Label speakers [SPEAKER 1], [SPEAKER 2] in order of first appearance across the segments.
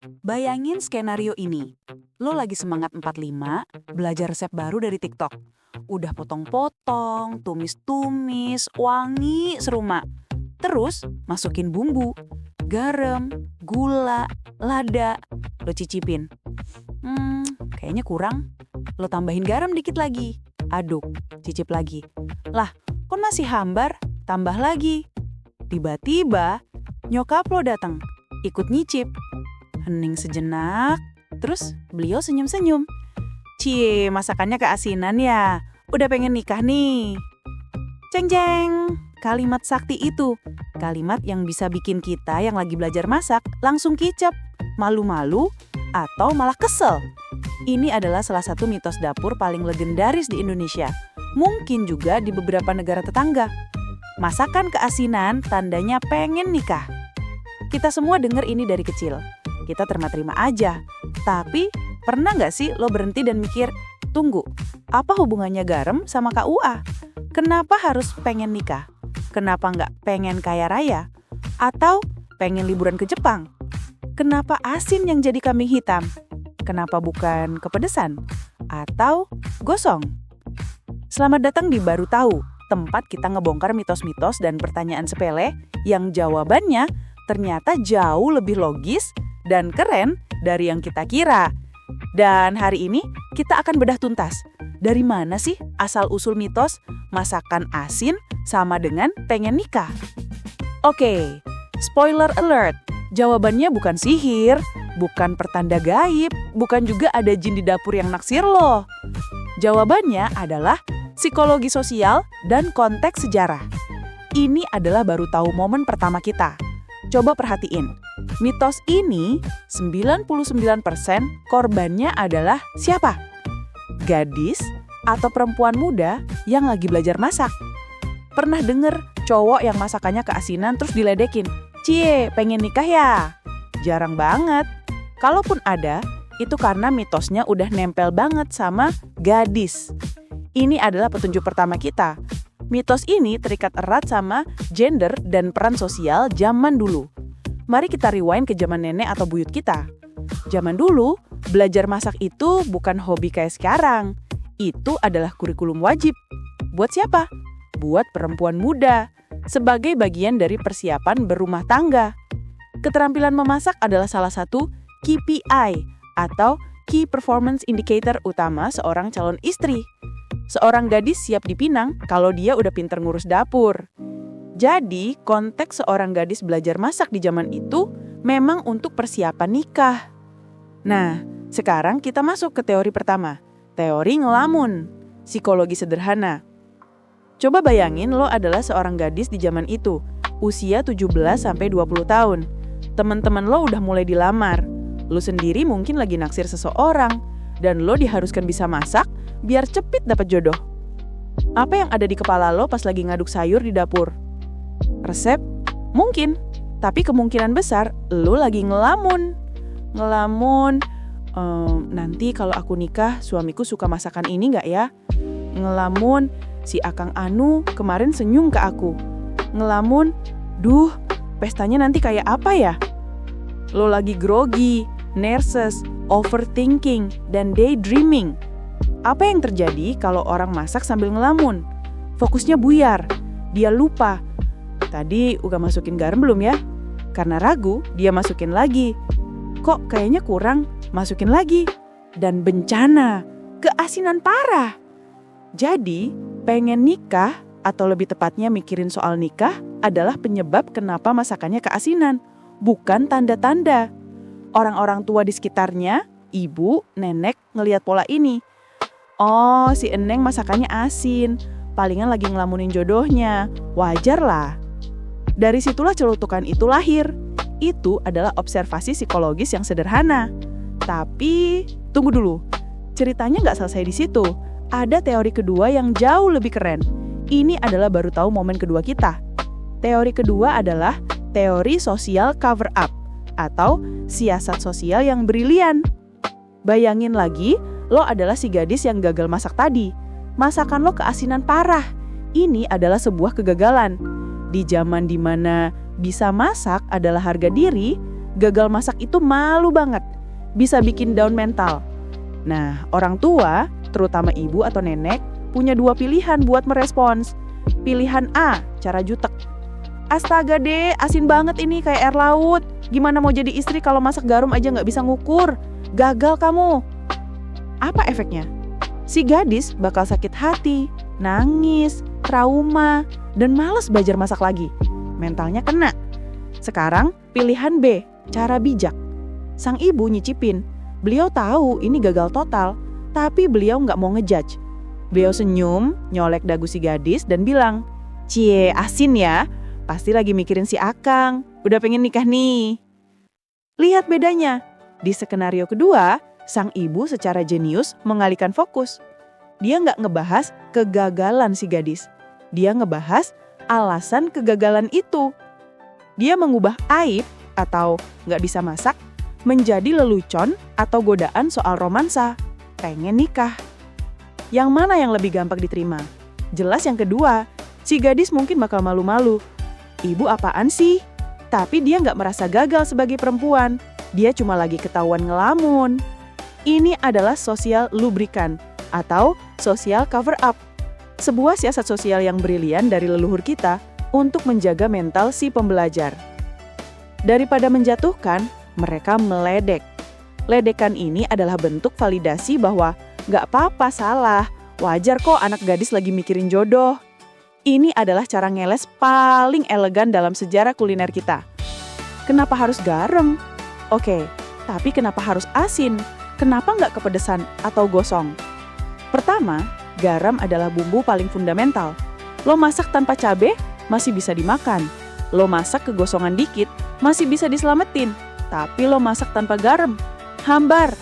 [SPEAKER 1] Bayangin skenario ini. Lo lagi semangat 45, belajar resep baru dari TikTok. Udah potong-potong, tumis-tumis, wangi seruma. Terus masukin bumbu, garam, gula, lada. Lo cicipin. Kayaknya kurang. Lo tambahin garam dikit lagi. Aduk, cicip lagi. Lah, kok masih hambar? Tambah lagi. Tiba-tiba, nyokap lo datang, ikut nyicip. Hening sejenak, terus beliau senyum-senyum. Cie, masakannya keasinan ya. Udah pengen nikah nih. Ceng-ceng, kalimat sakti itu. Kalimat yang bisa bikin kita yang lagi belajar masak langsung kicep, malu-malu, atau malah kesel. Ini adalah salah satu mitos dapur paling legendaris di Indonesia. Mungkin juga di beberapa negara tetangga. Masakan keasinan tandanya pengen nikah. Kita semua dengar ini dari kecil. Kita terima-terima aja. Tapi pernah nggak sih lo berhenti dan mikir, tunggu, apa hubungannya garam sama KUA? Kenapa harus pengen nikah? Kenapa nggak pengen kaya raya? Atau pengen liburan ke Jepang? Kenapa asin yang jadi kambing hitam? Kenapa bukan kepedesan? Atau gosong? Selamat datang di Baru Tahu, tempat kita ngebongkar mitos-mitos dan pertanyaan sepele yang jawabannya ternyata jauh lebih logis dan keren dari yang kita kira. Dan hari ini kita akan bedah tuntas. Dari mana sih asal-usul mitos masakan asin sama dengan pengen nikah? Oke, spoiler alert. Jawabannya bukan sihir, bukan pertanda gaib, bukan juga ada jin di dapur yang naksir loh. Jawabannya adalah psikologi sosial dan konteks sejarah. Ini adalah baru tahu momen pertama kita. Coba perhatiin, mitos ini 99% korbannya adalah siapa? Gadis atau perempuan muda yang lagi belajar masak. Pernah denger cowok yang masakannya keasinan terus diledekin? Cie, pengen nikah ya? Jarang banget. Kalaupun ada, itu karena mitosnya udah nempel banget sama gadis. Ini adalah petunjuk pertama kita. Mitos ini terikat erat sama gender dan peran sosial zaman dulu. Mari kita rewind ke zaman nenek atau buyut kita. Zaman dulu, belajar masak itu bukan hobi kayak sekarang. Itu adalah kurikulum wajib. Buat siapa? Buat perempuan muda, sebagai bagian dari persiapan berumah tangga. Keterampilan memasak adalah salah satu KPI atau Key Performance Indicator utama seorang calon istri. Seorang gadis siap dipinang kalau dia udah pinter ngurus dapur. Jadi, konteks seorang gadis belajar masak di zaman itu memang untuk persiapan nikah. Nah, sekarang kita masuk ke teori pertama. Teori ngelamun, psikologi sederhana. Coba bayangin lo adalah seorang gadis di zaman itu, usia 17-20 tahun. Teman-teman lo udah mulai dilamar. Lo sendiri mungkin lagi naksir seseorang, dan lo diharuskan bisa masak biar cepet dapat jodoh. Apa yang ada di kepala lo pas lagi ngaduk sayur di dapur? Resep? Mungkin, tapi kemungkinan besar lo lagi ngelamun. Nanti kalau aku nikah suamiku suka masakan ini gak ya? Ngelamun, si Akang Anu kemarin senyum ke aku. Ngelamun, duh, pestanya nanti kayak apa ya? Lo lagi grogi, nervous, overthinking, dan daydreaming. Apa yang terjadi kalau orang masak sambil ngelamun? Fokusnya buyar, dia lupa. Tadi udah masukin garam belum ya? Karena ragu, dia masukin lagi. Kok kayaknya kurang, masukin lagi. Dan bencana, keasinan parah. Jadi, pengen nikah atau lebih tepatnya mikirin soal nikah adalah penyebab kenapa masakannya keasinan, bukan tanda-tanda. Orang-orang tua di sekitarnya, ibu, nenek ngelihat pola ini. Oh, si Eneng masakannya asin, palingan lagi ngelamunin jodohnya, wajar lah. Dari situlah celutukan itu lahir. Itu adalah observasi psikologis yang sederhana. Tapi, tunggu dulu, ceritanya nggak selesai di situ. Ada teori kedua yang jauh lebih keren. Ini adalah baru tahu momen kedua kita. Teori kedua adalah teori sosial cover up atau siasat sosial yang brilian. Bayangin lagi, lo adalah si gadis yang gagal masak tadi. Masakan lo keasinan parah. Ini adalah sebuah kegagalan. Di zaman dimana bisa masak adalah harga diri,
[SPEAKER 2] gagal masak itu malu banget, bisa bikin down mental. Nah, orang tua, terutama ibu atau nenek, punya dua pilihan buat merespons. Pilihan A, cara jutek. Astaga deh, asin banget ini kayak air laut. Gimana mau jadi istri kalau masak garam aja nggak bisa ngukur? Gagal kamu. Apa efeknya? Si gadis bakal sakit hati, nangis, trauma, dan malas belajar masak lagi. Mentalnya kena. Sekarang pilihan B, cara bijak. Sang ibu nyicipin. Beliau tahu ini gagal total, tapi beliau nggak mau ngejudge. Beliau senyum, nyolek dagu si gadis dan bilang, "Cie, asin ya, pasti lagi mikirin si Akang, udah pengen nikah nih." Lihat bedanya, di skenario kedua, sang ibu secara jenius mengalihkan fokus. Dia nggak ngebahas kegagalan si gadis, dia ngebahas alasan kegagalan itu. Dia mengubah aib atau nggak bisa masak menjadi lelucon atau godaan soal romansa, pengen nikah. Yang mana yang lebih gampang diterima? Jelas yang kedua, si gadis mungkin bakal malu-malu. Ibu apaan sih? Tapi dia nggak merasa gagal sebagai perempuan, dia cuma lagi ketahuan ngelamun. Ini adalah sosial lubrikan atau social cover up. Sebuah siasat sosial yang brilian dari leluhur kita untuk menjaga mental si pembelajar. Daripada menjatuhkan, mereka meledek. Ledekan ini adalah bentuk validasi bahwa nggak apa-apa salah, wajar kok anak gadis lagi mikirin jodoh. Ini adalah cara ngeles paling elegan dalam sejarah kuliner kita. Kenapa harus garam? Oke, tapi kenapa harus asin? Kenapa nggak kepedesan atau gosong? Pertama, garam adalah bumbu paling fundamental. Lo masak tanpa cabai, masih bisa dimakan. Lo masak kegosongan dikit, masih bisa diselamatin. Tapi lo masak tanpa garam, hambar.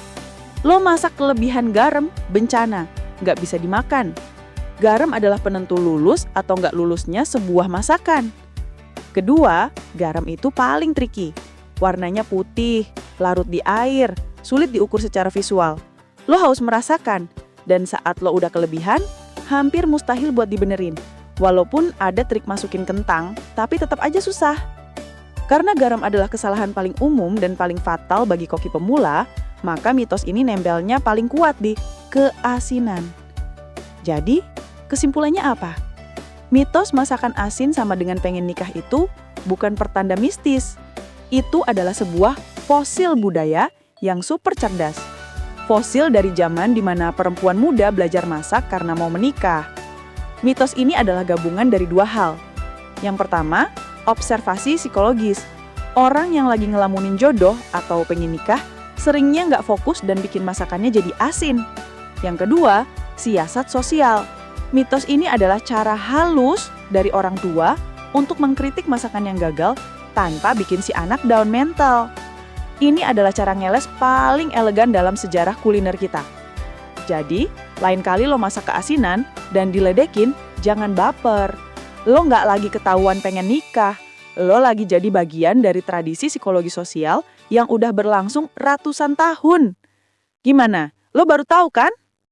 [SPEAKER 2] Lo masak kelebihan garam, bencana, nggak bisa dimakan. Garam adalah penentu lulus atau nggak lulusnya sebuah masakan. Kedua, garam itu paling tricky. Warnanya putih, larut di air, sulit diukur secara visual. Lo harus merasakan, dan saat lo udah kelebihan, hampir mustahil buat dibenerin. Walaupun ada trik masukin kentang, tapi tetap aja susah. Karena garam adalah kesalahan paling umum dan paling fatal bagi koki pemula, maka mitos ini nempelnya paling kuat di keasinan. Jadi, kesimpulannya apa? Mitos masakan asin sama dengan pengen nikah itu bukan pertanda mistis. Itu adalah sebuah fosil budaya yang super cerdas. Fosil dari zaman di mana perempuan muda belajar masak karena mau menikah. Mitos ini adalah gabungan dari dua hal. Yang pertama, observasi psikologis. Orang yang lagi ngelamunin jodoh atau pengen nikah seringnya nggak fokus dan bikin masakannya jadi asin. Yang kedua, siasat sosial. Mitos ini adalah cara halus dari orang tua untuk mengkritik masakan yang gagal tanpa bikin si anak down mental. Ini adalah cara ngeles paling elegan dalam sejarah kuliner kita. Jadi, lain kali lo masak keasinan dan diledekin, jangan baper. Lo nggak lagi ketahuan pengen nikah, lo lagi jadi bagian dari tradisi psikologi sosial yang udah berlangsung ratusan tahun. Gimana? Lo baru tahu kan?